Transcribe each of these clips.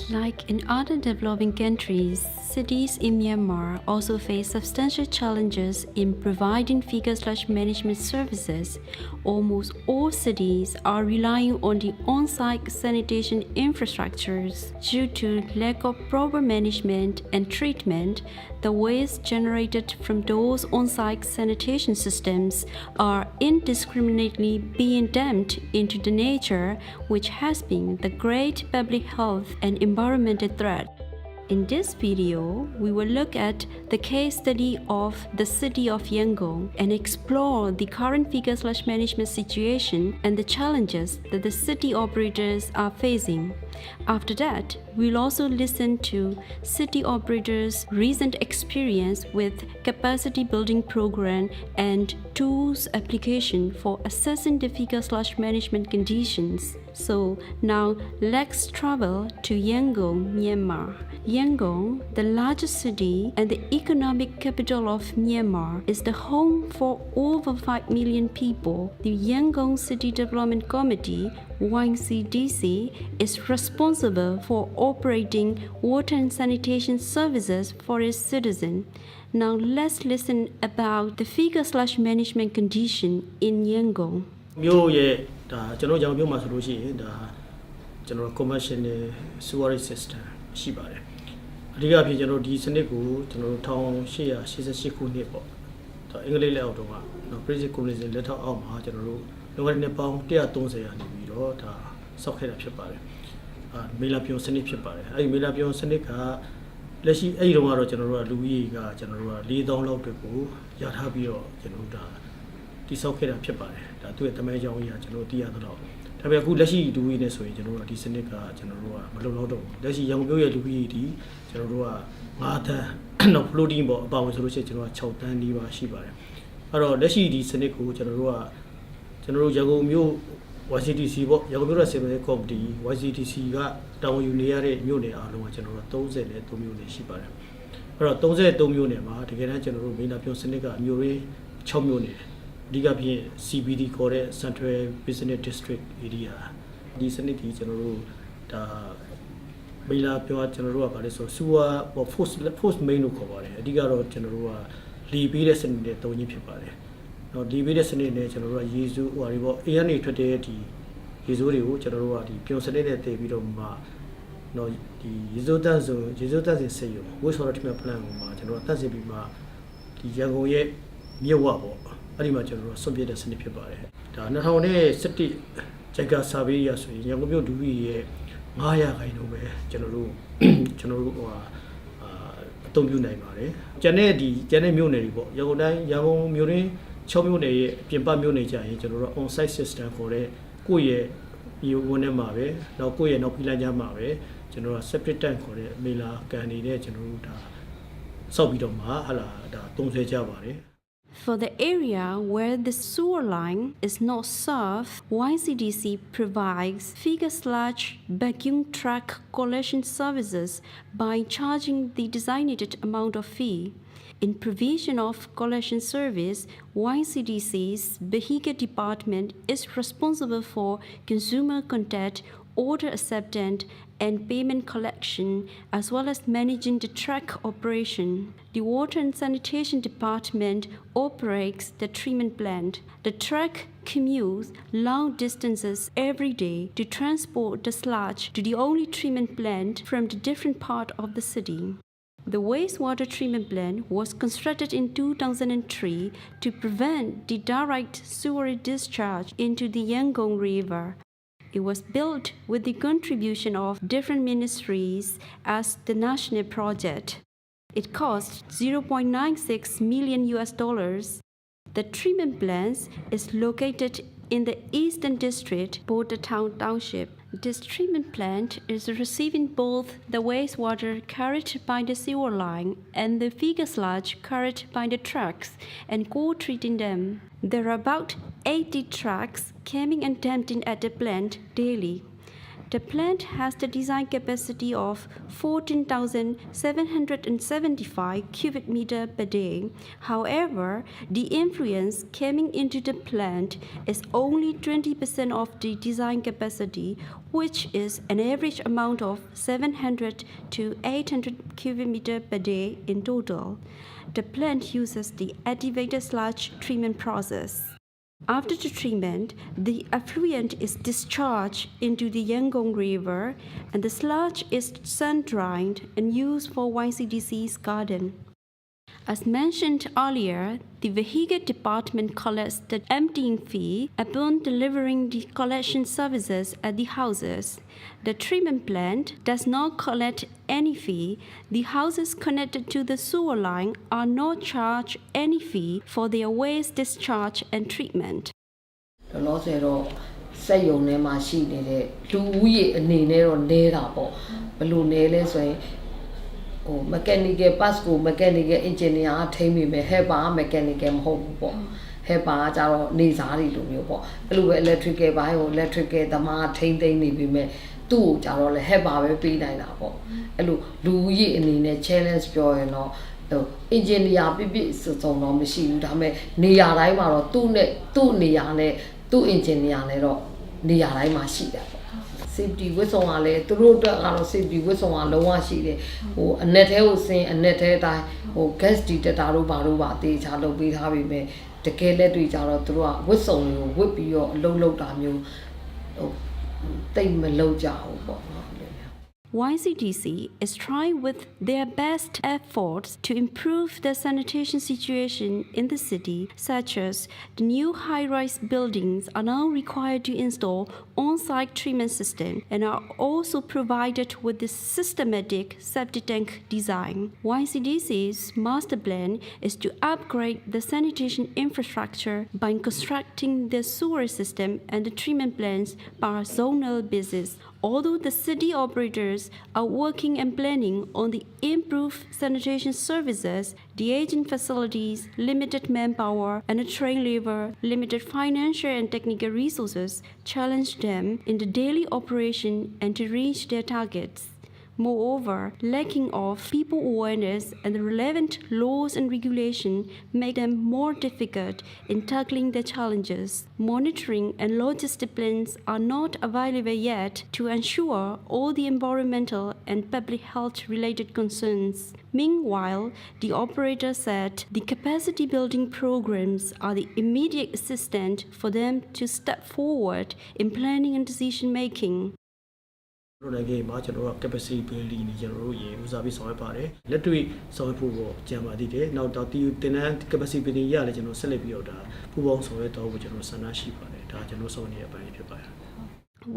Like in other developing countries, cities in Myanmar also face substantial challenges in providing fecal/management services. Almost all cities are relying on the on-site sanitation infrastructures. Due to lack of proper management and treatment, the waste generated from those on-site sanitation systems are indiscriminately being dumped into the nature, which has been the great public health and environmental threat. In this video, we will look at the case study of the city of Yangon and explore the current fecal/management situation and the challenges that the city operators are facing. After that, we'll also listen to city operators' recent experience with capacity building program and tools application for assessing the fecal/management conditions. So now let's travel to Yangon, Myanmar. Yangon, the largest city and the economic capital of Myanmar, is the home for over 5 million people. The Yangon City Development Committee, YCDC, is responsible for operating water and sanitation services for its citizens. Now let's listen about the fecal/management condition in Yangon. မြို့ရဲ့ဒါကျွန်တော်ကြောင်မြို့မှာဆိုလို့ရှိရင်ဒါကျွန်တော် commercial sewerage system ရှိပါတယ်အဓိကအဖြစ်ကျွန်တော်ဒီစနစ်ကိုကျွန်တော်1888ခုနှစ်ပေါ့ဒါအင်္ဂလိပ်လက်အောက်တုန်းကနော် British colonialism လက်ထောက်အောက်မှာကျွန်တော်တို့လောကနှစ်ပေါင်း130ရာနေပြီးတော့ဒါစောက်ခဲ့တာဖြစ်ပါတယ်မေလာပြွန်စနစ်ဖြစ်ပါတယ်အဲဒီမေလာပြွန်စနစ်ကလက်ရှိအဲ့ဒီတုန်းကတော့ကျွန်တော်တို့ကလူဦးရေကကျွန်တော်တို့က4000လောက်တက်ကိုရထားပြီးတော့ကျွန်တော်တို့ဒါတိစောက်ခဲ့တာဖြစ်ပါတယ်ဒါသူ့ရဲ့တမဲကြောင်းကြီးကကျွန်တော်သိရသလောက်ဒါပေမဲ့အခုလက်ရှိလူကြီးနဲ့ဆိုရင်ကျွန်တော်တို့ဒီစနစ်ကကျွန်တော်တို့ကမလုံလောက်တော့ဘူးလက်ရှိရန်ကုန်မြို့ရဲ့လူကြီးဒီကျွန်တော်တို့က9တန်းတော့ floating ပေါ့အပါဝင်ဆိုလို့ရှိရင်ကျွန်တော်က6တန်းနီးပါရှိပါတယ်အဲ့တော့လက်ရှိဒီစနစ်ကိုကျွန်တော်တို့ရန်ကုန်မြို့ YCDC ပေါ့ရန်ကုန်မြို့ရဲ့ Civil Committee YCDC ကတာဝန်ယူနေရတဲ့မြို့နယ်အားလုံးကကျွန်တော်တို့33မြို့နယ်ရှိပါတယ်အဲ့တော့33မြို့နယ်မှာတကယ်တမ်းကျွန်တော်တို့မေနာပြုံစနစ်ကမြို့ရင်း6မြို့နယ်အဓိကဖြင့် CBD ခေါ်တဲ့ Central Business District Area ဒီစနစ်ကြီးကျွန်တော်တို့ဒါမေလာပြောကျွန်တော်တို့ကဗါလဲဆိုစူဝါ force main လို့ခေါ်ပါတယ်အဓိကတော့ကျွန်တော်တို့ကလီပေးတဲ့စနစ်နဲ့တုံးကြီးဖြစ်ပါတယ်နော်လီပေးတဲ့စနစ်နဲ့ကျွန်တော်တို့ကရေစုဟိုတွေပေါ့ AR နေထွက်တဲ့ဒီရေစုတွေကိုကျွန်တော်တို့ကဒီပြုံစနစ်နဲ့တည်ပြီးတော့မှနော်ဒီရေစုတန်းစင်စေရုံ waste water treatment plant ကိုမှကျွန်တော်တို့တတ်စီပြီးမှဒီရန်ကုန်ရဲ့မြစ်ဝပေါ့အဲ့ဒီမှာကျွန်တော်တို့ဆွန့်ပစ်တဲ့စနစ်ဖြစ်ပါတယ်ဒါ2017ဂျိုက်ကဆာဗေးရဆိုရင်ရန်ကုန်မြို့ဒူရီရဲ့900ခိုင်နှုန်းပဲကျွန်တော်တို့ဟိုအသုံးပြုနိုင်ပါတယ်ကျန်တဲ့မြို့နယ်တွေပေါ့ရန်ကုန်မြို့ရင်း6မြို့နယ်ရဲ့ပြင်ပမြို့နယ်ကြရင်ကျွန်တော်တို့ on site system ခေါ်တဲ့ကိုယ့်ရဲ့ဒီဝန်ထဲမှာပဲနောက်ကိုယ့်ရဲ့နောက်ပြီးလမ်းကြားမှာပဲကျွန်တော်တို့ separate tank ခေါ်တဲ့မေလာကန်နေတဲ့ကျွန်တော်တို့ဒါစောက်ပြီးတော့မှဟာလာဒါသုံးဆွဲကြပါတယ်For the area where the sewer line is not served, YCDC provides fecal/vacuum truck collection services by charging the designated amount of fee. In provision of collection service, YCDC's vehicle department is responsible for consumer contact, order acceptance, and payment collection, as well as managing the truck operation. The Water and Sanitation Department operates the treatment plant. The truck commutes long distances every day to transport the sludge to the only treatment plant from the different part of the city. The wastewater treatment plant was constructed in 2003 to prevent the direct sewerage discharge into the Yangon River. It was built with the contribution of different ministries as the national project. It cost $0.96 million. The treatment plant is located in the Eastern District, Border Town Township. This treatment plant is receiving both the wastewater carried by the sewer line and the fecal sludge carried by the trucks and co-treating them. There are about 80 trucks coming and dumping at the plant daily. The plant has the design capacity of 14,775 cubic meter per day. However, the influence coming into the plant is only 20% of the design capacity, which is an average amount of 700 to 800 cubic meter per day in total. The plant uses the activated sludge treatment process. After the treatment, the effluent is discharged into the Yangon River and the sludge is sun-dried and used for YCDC's garden. As mentioned earlier, the vehicle department collects the emptying fee upon delivering the collection services at the houses. The treatment plant does not collect any fee. The houses connected to the sewer line are not charged any fee for their waste discharge and treatment. စက်ရုံထဲမှာရှိနေတဲ့လူဦးရေအနေနဲ့တော့နေတာပေါ့ဘယ်လိုနေလဲဆိုရင်mechanical pass ကို mechanical engineer ထိန်းမိမယ် helper mechanical မဟုတ်ဘူးပေါ့ helper ကကြတော့နေစားတွေလိုမျိုးပေါ့အဲ့လိုပဲ electrical ဘိုင်းကို electrical သမားထိန်းသိမ်းနေပြီမဲ့သူ့ကိုကြတော့လေ helper ပဲပေးနိုင်တာပေါ့အဲ့လိုလူဦးရေအနေနဲ့ challenge ပြောရင်တော့engineer ပြပြစုံတော့မရှိဘူးဒါပေမဲ့နေရာတိုင်းမှာတော့သူ့နေရာနဲ့သူ့ engineer နဲ့တော့နေရာတိုင်းမှာရှိတယ်ပေါ့ safety ဝတ်ဆောင်ကလည်းသူတို့အတွက်ကတော့ safety ဝတ်ဆောင်ကလုံးဝရှိတယ်အနက်ထဲကိုဆင်းအနက်ထဲအတိုင်းgas detector တို့ဘာတို့ပါအသေးချာလုပ်ပေးထားပြီမဲ့တကယ်လက်တွေ့ကြတော့သူတို့ကဝတ်ဆောင်ကိုဝတ်ပြီးတော့အလုံးလုံးတာမျိုးတိတ်မလုပ်ကြဘူးပေါ့နော် YCDC is trying with their best efforts to improve the sanitation situation in the city, such as the new high-rise buildings are now required to install on-site treatment system and are also provided with the systematic septic tank design. YCDC's master plan is to upgrade the sanitation infrastructure by constructing the sewer system and the treatment plants by zonal basis. Although the city operators are working and planning on the improved sanitation services, the aging facilities, limited manpower, and a trained labor, limited financial and technical resources challenge them in the daily operation and to reach their targets. Moreover, lacking of people awareness and the relevant laws and regulation make them more difficult in tackling the challenges. Monitoring and logistic plans are not available yet to ensure all the environmental and public health related concerns. Meanwhile, the operator said the capacity building programs are the immediate assistance for them to step forward in planning and decision making. တို့နိုင်ငံမှာကျွန်တော်တို့ capacity building တွေကျွန်တော်တို့ရေဦးစားပြီးဆောင်ရွက်ပါတယ်လက်တွေ့ဆောင်ရွက်ဖို့ကြံပါသေးတယ်နောက်တော့ဒီတင်တန်း capacity building ရလည်းကျွန်တော်ဆက်လက်ပြီးတော့ဒါပူးပေါင်းဆောင်ရွက်တော့ကျွန်တော်ဆန္ဒရှိပါတယ်ဒါကျွန်တော်ဆောင်နေရပိုင်းဖြစ်ပါတယ်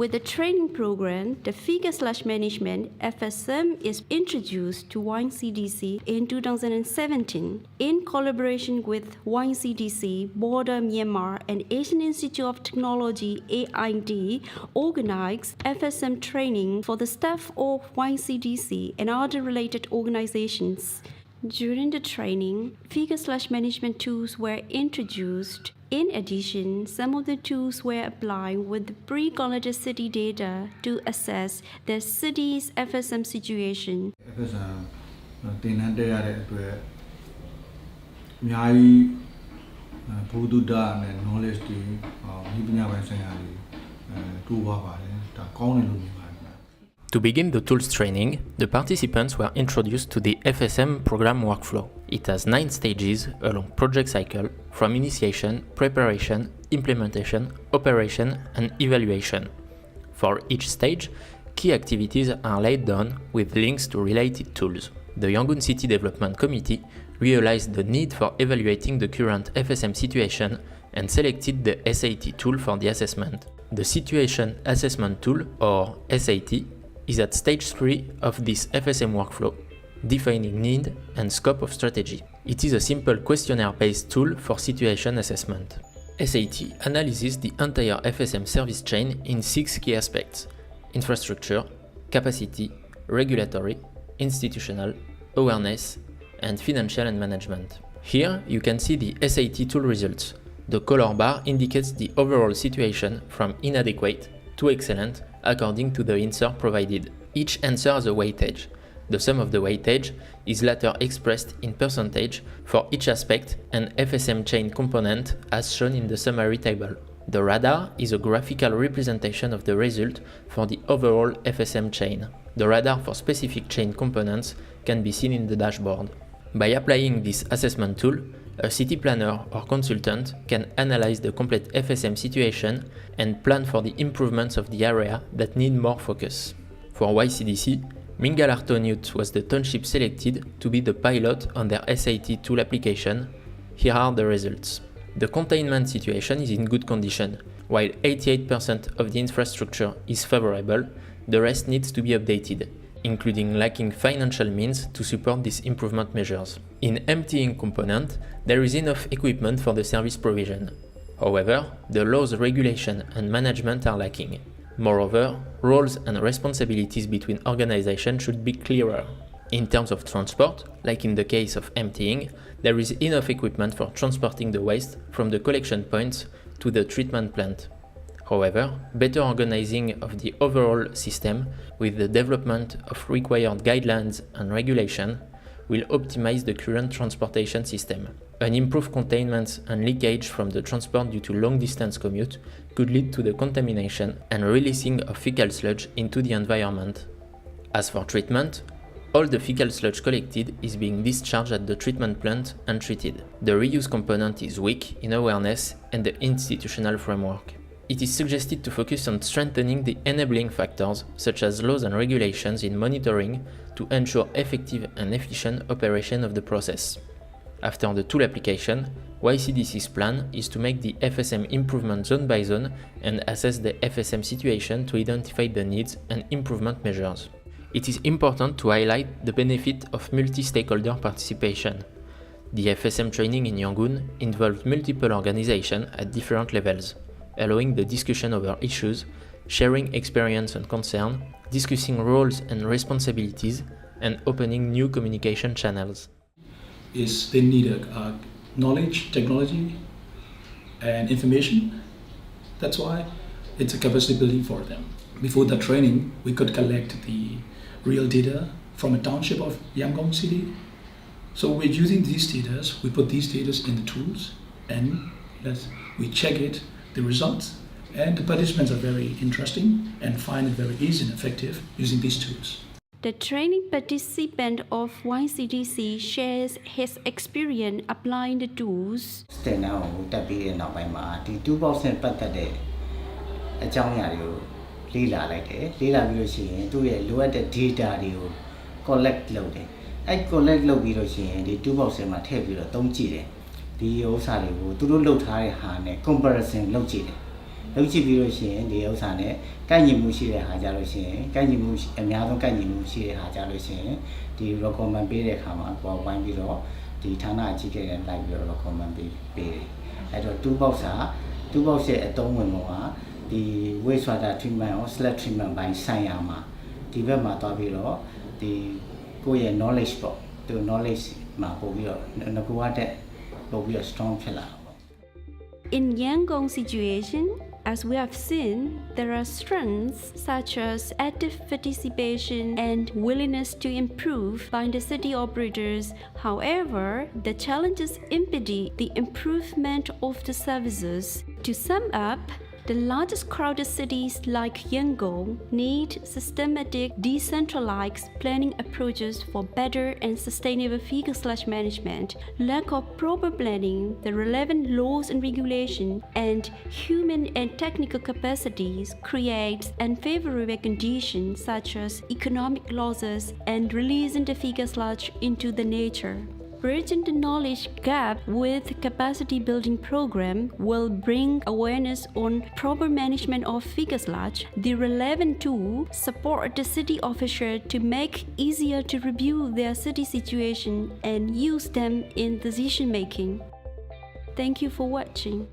With the training program, the Figure/Management FSM is introduced to YCDC in 2017 in collaboration with YCDC, Border Myanmar, and Asian Institute of Technology (AID) organized FSM training for the staff of YCDC and other related organizations. During the training, Figure/Management tools were introduced. In addition, some of the tools were applied with the pre-collected city data to assess the city's FSM situation. FSM တင်နန်းတက်ရတဲ့အတွက်အများကြီးဘူဒုဒနဲ့ knowledge တွေဒီပညာပိုင်းဆိုင်ရာတွေတိုးပွားပါတယ်ဒါကောင်းတယ်လို့မြင်ပါတယ် To begin the tools training, the participants were introduced to the FSM program workflow. It has 9 stages along project cycle, from initiation, preparation, implementation, operation, and evaluation. For each stage, key activities are laid down with links to related tools. The Yangon City Development Committee realized the need for evaluating the current FSM situation and selected the SAT tool for the assessment. The Situation Assessment Tool, or SAT, is at stage 3 of this FSM workflow, defining need and scope of strategy. It is a simple questionnaire-based tool for situation assessment. SAT analyzes the entire FSM service chain in 6 key aspects: infrastructure, capacity, regulatory, institutional, awareness, and financial and management. Here you can see the SAT tool results. The color bar indicates the overall situation from inadequate to excellent according to the answer provided. Each answer has a weightage. The sum of the weightage is later expressed in percentage for each aspect and FSM chain component as shown in the summary table. The radar is a graphical representation of the result for the overall FSM chain. The radar for specific chain components can be seen in the dashboard. By applying this assessment tool, a city planner or consultant can analyze the complete FSM situation and plan for the improvements of the area that need more focus. For YCDC, Mingalartonut was the township selected to be the pilot on their SAT tool application. Here are the results. The containment situation is in good condition. While 88% of the infrastructure is favorable, the rest needs to be updated, including lacking financial means to support these improvement measures. In emptying component, there is enough equipment for the service provision. However, the laws, regulation and management are lacking. Moreover, roles and responsibilities between organizations should be clearer. In terms of transport, like in the case of emptying, there is enough equipment for transporting the waste from the collection points to the treatment plant. However, better organizing of the overall system with the development of required guidelines and regulation will optimize the current transportation system. An improved containment and leakage from the transport due to long-distance commute could lead to the contamination and releasing of fecal sludge into the environment. As for treatment, all the fecal sludge collected is being discharged at the treatment plant and treated. The reuse component is weak in awareness and the institutional framework. It is suggested to focus on strengthening the enabling factors such as laws and regulations in monitoring to ensure effective and efficient operation of the process. After the tool application, YCDC's plan is to make the FSM improvement zone by zone and assess the FSM situation to identify the needs and improvement measures. It is important to highlight the benefit of multi-stakeholder participation. The FSM training in Yangon involved multiple organizations at different levels, allowing the discussion over issues, sharing experience and concern, discussing roles and responsibilities, and opening new communication channels. They need knowledge, technology, and information. That's why it's a capacity building for them. Before the training, we could collect the real data from a township of Yangon city. So we're using these data, we put these data in the tools, and we check it, the results, and the participants are very interesting and find it very easy and effective using these tools. The training participant of YCDC shares his experience applying the tools. The wastewater treatment or sludge treatment by Sayama. The Vema Tabiro, the Goya knowledge book, the knowledge Mapobio, Nakuate, Bobio strong pillar. In Yangon situation, as we have seen, there are strengths such as active participation and willingness to improve by the city operators. However, the challenges impede the improvement of the services. To sum up, the largest crowded cities like Yangon need systematic, decentralized planning approaches for better and sustainable fecal/management. Lack of proper planning, the relevant laws and regulations, and human and technical capacities creates unfavorable conditions such as economic losses and releasing the fecal sludge into the nature. Bridging the knowledge gap with capacity building program will bring awareness on proper management of fecal sludge. The relevant tool support the city official to make easier to review their city situation and use them in decision making. Thank you for watching.